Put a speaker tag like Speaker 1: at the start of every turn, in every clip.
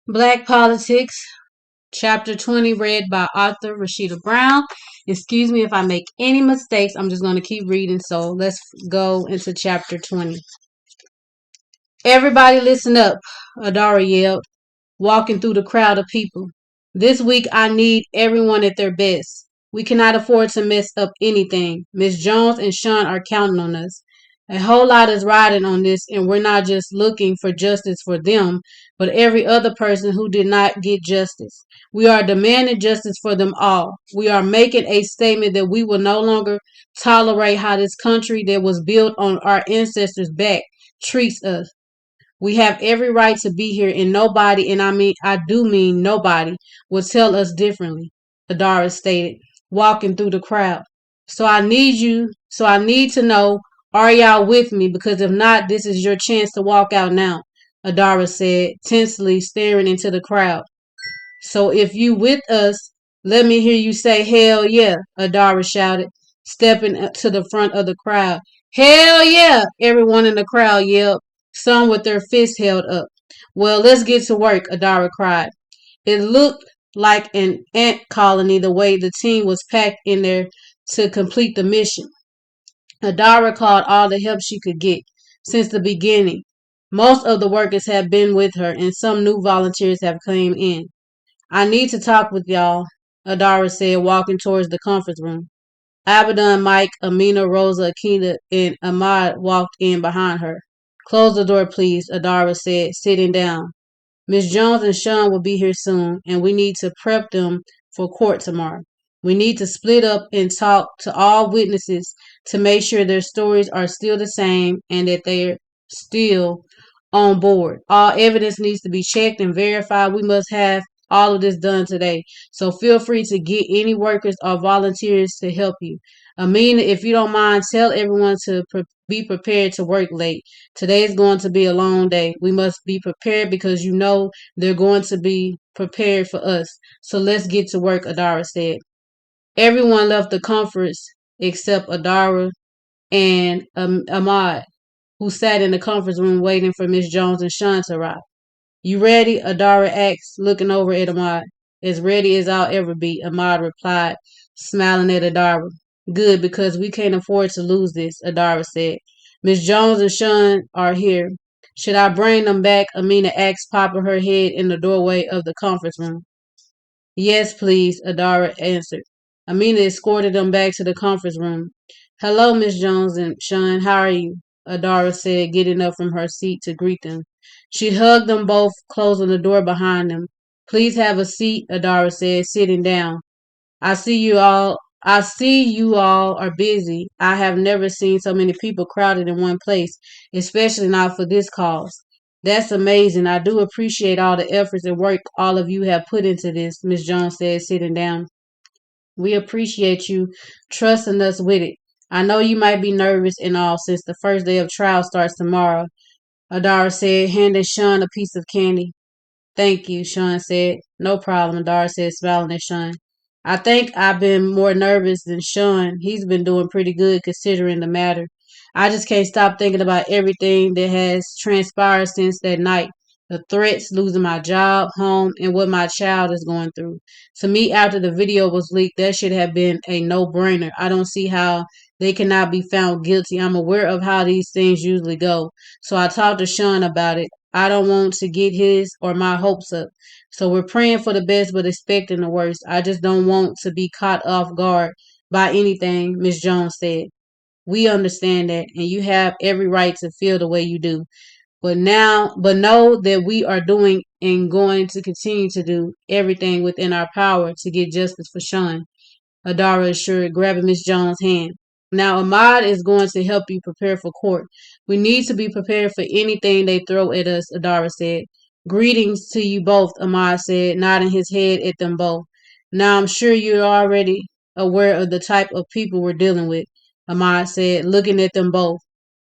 Speaker 1: Black Politics, Chapter 20, read by author Rashida Brown. Excuse me if I make any mistakes. I'm just going to keep reading. So let's go into Chapter 20. Everybody listen up, Adara yelled, walking through the crowd of people. This week I need everyone at their best. We cannot afford to mess up anything. Miss Jones and Sean are counting on us. A whole lot is riding on this, and we're not just looking for justice for them, but every other person who did not get justice. We are demanding justice for them all. We are making a statement that we will no longer tolerate how this country that was built on our ancestors' back treats us. We have every right to be here, and nobody, and I do mean nobody, will tell us differently, Adara stated, walking through the crowd. So I need to know, are y'all with me? Because if not, this is your chance to walk out now, Adara said, tensely staring into the crowd. So if you with us, let me hear you say hell yeah, Adara shouted, stepping to the front of the crowd. Hell yeah, everyone in the crowd yelled, some with their fists held up. Well, let's get to work, Adara cried. It looked like an ant colony the way the team was packed in there to complete the mission. Adara called all the help she could get since the beginning. Most of the workers have been with her, and some new volunteers have come in. I need to talk with y'all, Adara said, walking towards the conference room. Abaddon, Mike, Amina, Rosa, Akina, and Ahmad walked in behind her. Close the door, please, Adara said, sitting down. Miss Jones and Sean will be here soon, and we need to prep them for court tomorrow. We need to split up and talk to all witnesses to make sure their stories are still the same and that they're still on board. All evidence needs to be checked and verified. We must have all of this done today. So feel free to get any workers or volunteers to help you. Amina, if you don't mind, tell everyone to be prepared to work late. Today is going to be a long day. We must be prepared because you know they're going to be prepared for us. So let's get to work, Adara said. Everyone left the conference except Adara and Ahmad, who sat in the conference room waiting for Miss Jones and Sean to arrive. You ready? Adara asked, looking over at Ahmad. As ready as I'll ever be, Ahmad replied, smiling at Adara. Good, because we can't afford to lose this, Adara said. Miss Jones and Sean are here. Should I bring them back? Amina asked, popping her head in the doorway of the conference room. Yes, please, Adara answered. Amina escorted them back to the conference room. Hello, Miss Jones and Sean. How are you? Adara said, getting up from her seat to greet them. She hugged them both, closing the door behind them. Please have a seat, Adara said, sitting down. I see you all are busy. I have never seen so many people crowded in one place, especially not for this cause. That's amazing. I do appreciate all the efforts and work all of you have put into this, Miss Jones said, sitting down. We appreciate you trusting us with it. I know you might be nervous and all since the first day of trial starts tomorrow, Adara said, handing Sean a piece of candy. Thank you, Sean said. No problem, Adara said, smiling at Sean. I think I've been more nervous than Sean. He's been doing pretty good considering the matter. I just can't stop thinking about everything that has transpired since that night. The threats, losing my job, home, and what my child is going through. To me, after the video was leaked, that should have been a no-brainer. I don't see how they cannot be found guilty. I'm aware of how these things usually go. So I talked to Sean about it. I don't want to get his or my hopes up. So we're praying for the best but expecting the worst. I just don't want to be caught off guard by anything, Miss Jones said. We understand that, and you have every right to feel the way you do. But know that we are doing and going to continue to do everything within our power to get justice for Sean, Adara assured, grabbing Miss Jones' hand. Now Ahmad is going to help you prepare for court. We need to be prepared for anything they throw at us, Adara said. Greetings to you both, Ahmad said, nodding his head at them both. Now I'm sure you're already aware of the type of people we're dealing with, Ahmad said, looking at them both.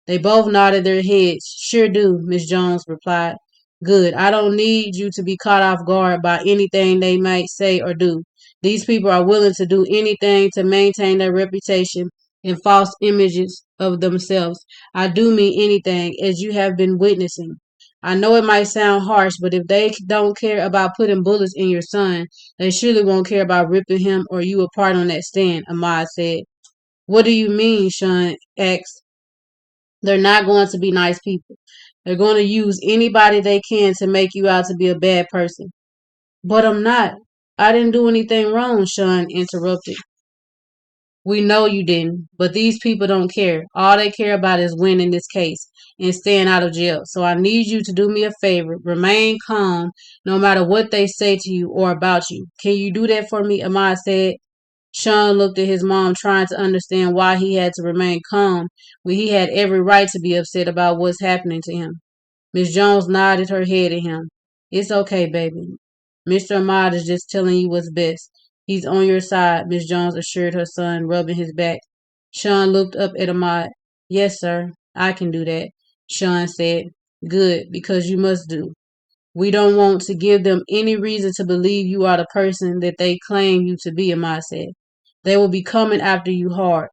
Speaker 1: They both nodded their heads. Sure do, Miss Jones replied. Good. I don't need you to be caught off guard by anything they might say or do. These people are willing to do anything to maintain their reputation and false images of themselves. I do mean anything, as you have been witnessing. I know it might sound harsh, but if they don't care about putting bullets in your son, they surely won't care about ripping him or you apart on that stand, Ahmad said. What do you mean? Sean asked. They're not going to be nice people. They're going to use anybody they can to make you out to be a bad person. But I'm not. I didn't do anything wrong, Sean interrupted. We know you didn't, but these people don't care. All they care about is winning this case and staying out of jail. So I need you to do me a favor. Remain calm no matter what they say to you or about you. Can you do that for me? Ahmad said. Sean looked at his mom, trying to understand why he had to remain calm when he had every right to be upset about what's happening to him. Miss Jones nodded her head at him. It's okay, baby. Mr. Ahmad is just telling you what's best. He's on your side, Miss Jones assured her son, rubbing his back. Sean looked up at Ahmad. Yes, sir, I can do that, Sean said. Good, because you must do. We don't want to give them any reason to believe you are the person that they claim you to be, Ahmad said. They will be coming after you hard.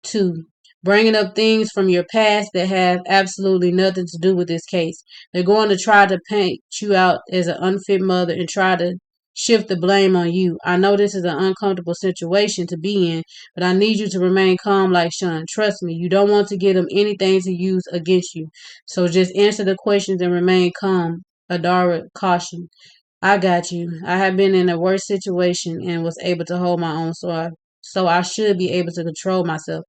Speaker 1: 2. Bringing up things from your past that have absolutely nothing to do with this case. They're going to try to paint you out as an unfit mother and try to shift the blame on you. I know this is an uncomfortable situation to be in, but I need you to remain calm like Sean. Trust me, you don't want to give them anything to use against you. So just answer the questions and remain calm, Adara cautioned. I got you. I have been in a worse situation and was able to hold my own, so I should be able to control myself,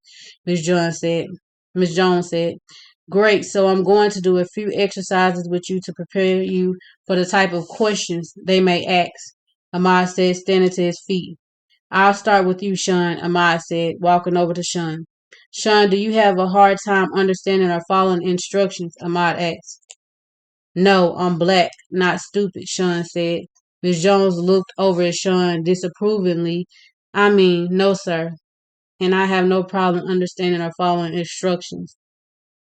Speaker 1: Miss Jones said. Miss Jones said, Great, so I'm going to do a few exercises with you to prepare you for the type of questions they may ask, Ahmad said, standing to his feet. I'll start with you, Sean, Ahmad said, walking over to Sean. Sean, do you have a hard time understanding or following instructions? Ahmad asked. No, I'm black, not stupid, Sean said. Miss Jones looked over at Sean disapprovingly. I mean, no, sir, and I have no problem understanding or following instructions.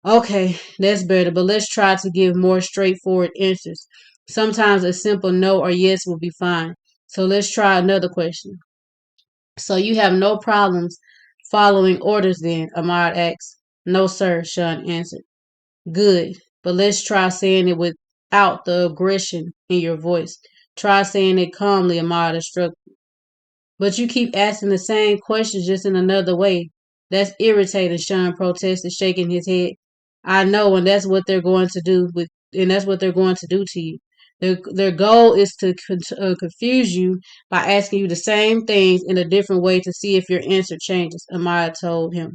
Speaker 1: Okay, that's better, but let's try to give more straightforward answers. Sometimes a simple no or yes will be fine. So let's try another question. So you have no problems following orders then? Ahmad asked. No, sir, Sean answered. Good, but let's try saying it without the aggression in your voice. Try saying it calmly, Ahmad instructed. But you keep asking the same questions just in another way. That's irritating, Sean protested, shaking his head. I know, and that's what they're going to do to you. Their goal is to confuse you by asking you the same things in a different way to see if your answer changes, Amaya told him.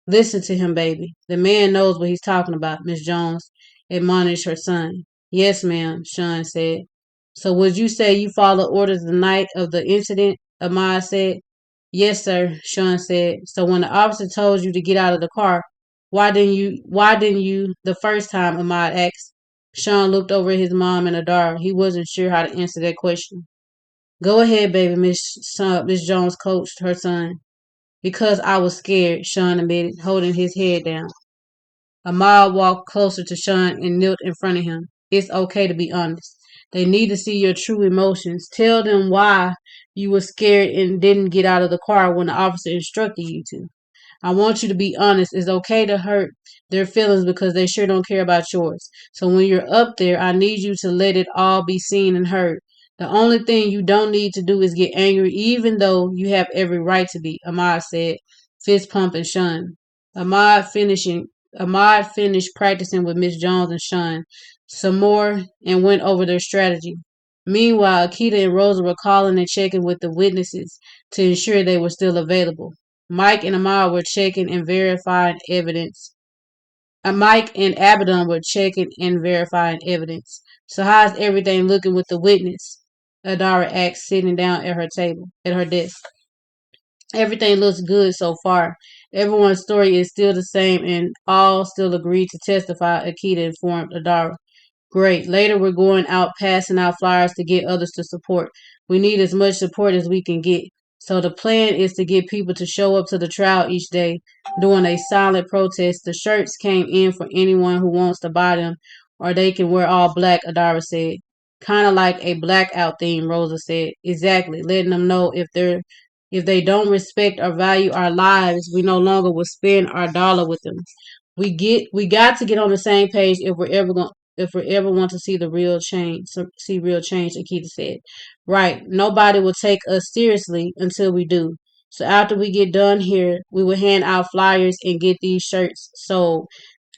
Speaker 1: Listen to him, baby. The man knows what he's talking about, Miss Jones admonished her son. Yes, ma'am, Sean said. So would you say you followed orders the night of the incident? Ahmad said. Yes, sir, Sean said. So when the officer told you to get out of the car, why didn't you the first time? Ahmad asked. Sean looked over at his mom and Adara. He wasn't sure how to answer that question. Go ahead, baby, Miss Jones coached her son. Because I was scared, Sean admitted, holding his head down. Ahmad walked closer to Sean and knelt in front of him. It's okay to be honest. They need to see your true emotions. Tell them why you were scared and didn't get out of the car when the officer instructed you to. I want you to be honest. It's okay to hurt their feelings because they sure don't care about yours. So when you're up there, I need you to let it all be seen and heard. The only thing you don't need to do is get angry, even though you have every right to be, Ahmad said, fist pumping Sean. Ahmad finishing Ahmad finished practicing with Miss Jones and Sean some more and went over their strategy. Meanwhile, Akita and Rosa were calling and checking with the witnesses to ensure they were still available. Mike and Ahmad were checking and verifying evidence. Mike and Abaddon were checking and verifying evidence. So how's everything looking with the witness? Adara asked, sitting down at her desk. Everything looks good so far. Everyone's story is still the same and all still agreed to testify, Akita informed Adara. Great. Later we're going out passing out flyers to get others to support. We need as much support as we can get. So the plan is to get people to show up to the trial each day doing a silent protest. The shirts came in for anyone who wants to buy them, or they can wear all black, Adara said. Kind of like a blackout theme, Rosa said. Exactly. Letting them know if they don't respect or value our lives, we no longer will spend our dollar with them. We got to get on the same page if we're ever going if we ever want to see the real change, see real change, Akita said. Right. Nobody will take us seriously until we do. So after we get done here, we will hand out flyers and get these shirts sold.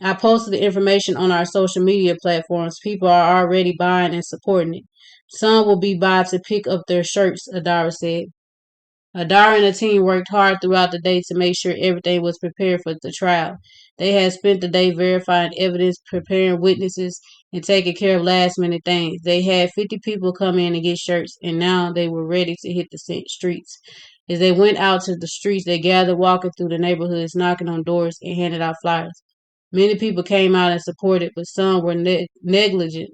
Speaker 1: I posted the information on our social media platforms. People are already buying and supporting it. Some will be by to pick up their shirts, Adara said. Adara and the team worked hard throughout the day to make sure everything was prepared for the trial. They had spent the day verifying evidence, preparing witnesses, and taking care of last minute things. They had 50 people come in and get shirts, and now they were ready to hit the streets. As they went out to the streets, they gathered walking through the neighborhoods, knocking on doors, and handed out flyers. Many people came out and supported, but some were negligent.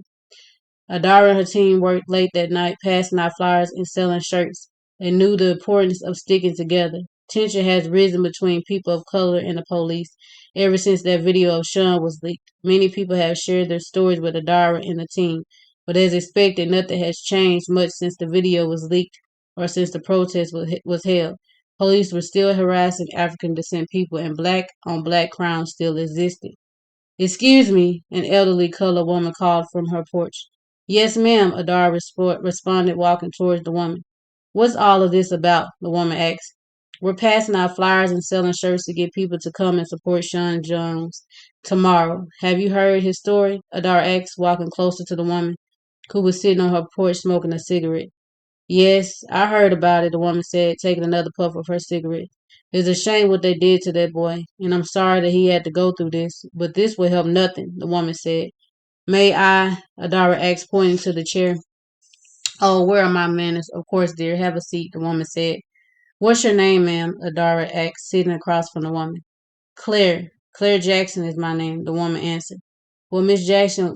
Speaker 1: Adara and her team worked late that night, passing out flyers and selling shirts. They knew the importance of sticking together. Tension has risen between people of color and the police ever since that video of Sean was leaked. Many people have shared their stories with Adara and the team, but as expected, nothing has changed much since the video was leaked or since the protest was held. Police were still harassing African descent people, and black on black crime still existed. Excuse me, an elderly colored woman called from her porch. Yes, ma'am, Adara responded, walking towards the woman. What's all of this about? The woman asked. We're passing out flyers and selling shirts to get people to come and support Sean Jones tomorrow. Have you heard his story? Adara asked, walking closer to the woman, who was sitting on her porch smoking a cigarette. Yes, I heard about it, the woman said, taking another puff of her cigarette. It's a shame what they did to that boy, and I'm sorry that he had to go through this, but this will help nothing, the woman said. May I? Adara asked, pointing to the chair. Oh, where are my manners? Of course, dear. Have a seat, the woman said. What's your name, ma'am? Adara asked, sitting across from the woman. Claire. Claire Jackson is my name, the woman answered. Well, Miss Jackson,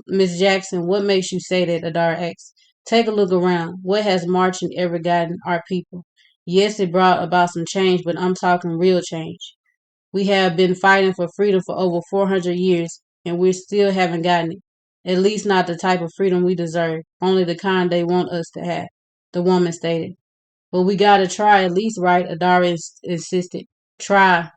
Speaker 1: what makes you say that? Adara asked. Take a look around. What has marching ever gotten our people? Yes, it brought about some change, but I'm talking real change. We have been fighting for freedom for over 400 years, and we still haven't gotten it. At least not the type of freedom we deserve, only the kind they want us to have, the woman stated. But we gotta try at least, right? Adara insisted. Try.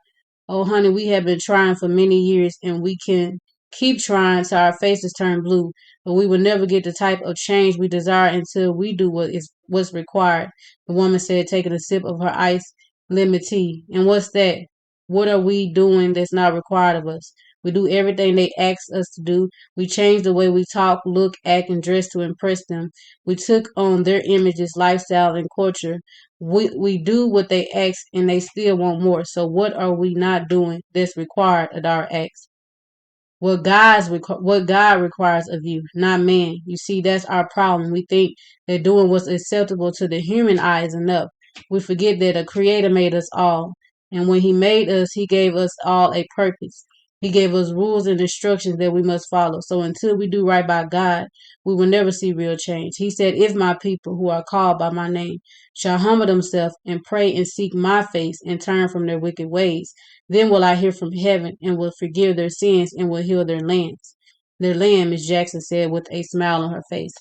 Speaker 1: Oh, honey, we have been trying for many years, and we can keep trying till our faces turn blue, but we will never get the type of change we desire until we do what's required, the woman said, taking a sip of her ice lemon tea. And what's that? What are we doing that's not required of us? We do everything they ask us to do. We change the way we talk, look, act, and dress to impress them. We took on their images, lifestyle, and culture. We do what they ask and they still want more. So what are we not doing that's required? Adar asks. What God requires of you, not man. You see, that's our problem. We think that doing what's acceptable to the human eye is enough. We forget that a creator made us all. And when he made us, he gave us all a purpose. He gave us rules and instructions that we must follow. So until we do right by God, we will never see real change. He said, if my people who are called by my name shall humble themselves and pray and seek my face and turn from their wicked ways, then will I hear from heaven and will forgive their sins and will heal their lands. Their land, Miss Jackson said with a smile on her face.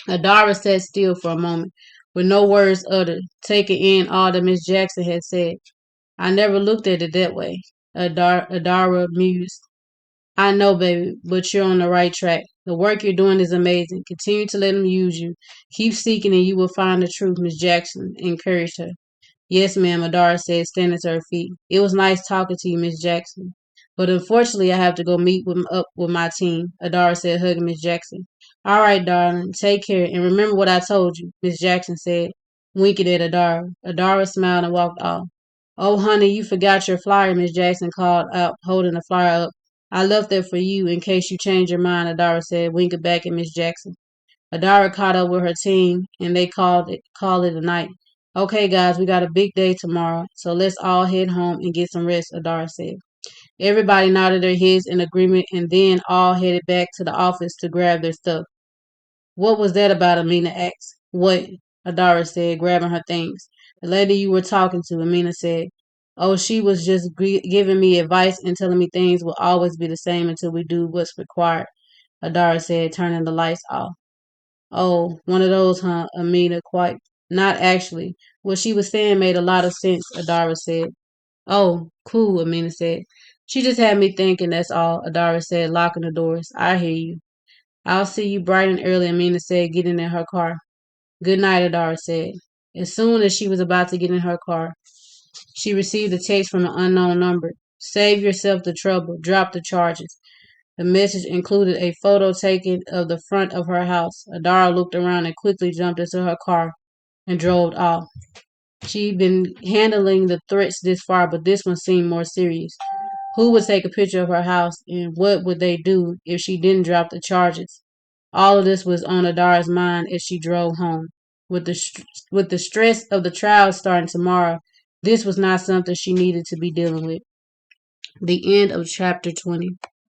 Speaker 1: Adara sat still for a moment, with no words uttered, taking in all that Miss Jackson had said. I never looked at it that way, Adara mused. I know, baby, but you're on the right track. The work you're doing is amazing. Continue to let him use you. Keep seeking and you will find the truth, Miss Jackson encouraged her. Yes, ma'am, Adara said, standing to her feet. It was nice talking to you, Miss Jackson. But unfortunately, I have to go meet up with my team, Adara said, hugging Miss Jackson. All right, darling, take care, and remember what I told you, Miss Jackson said, winking at Adara. Adara smiled and walked off. Oh, honey, you forgot your flyer, Miss Jackson called out, holding the flyer up. I left that for you in case you change your mind, Adara said, winking back at Miss Jackson. Adara caught up with her team, and they called it a night. Okay, guys, we got a big day tomorrow, so let's all head home and get some rest, Adara said. Everybody nodded their heads in agreement and then all headed back to the office to grab their stuff. What was that about? Amina asked. What? Adara said, grabbing her things. The lady you were talking to, Amina said. Oh, she was just giving me advice and telling me things will always be the same until we do what's required, Adara said, turning the lights off. Oh, one of those, huh? Amina quite. Not actually. What she was saying made a lot of sense, Adara said. Oh, cool, Amina said. She just had me thinking, that's all, Adara said, locking the doors. I hear you. I'll see you bright and early, Amina said, getting in her car. Good night, Adara said. As soon as she was about to get in her car, she received a text from an unknown number. Save yourself the trouble. Drop the charges. The message included a photo taken of the front of her house. Adara looked around and quickly jumped into her car and drove off. She'd been handling the threats this far, but this one seemed more serious. Who would take a picture of her house, and what would they do if she didn't drop the charges? All of this was on Adara's mind as she drove home. With the stress of the trial starting tomorrow, this was not something she needed to be dealing with. The end of chapter 20.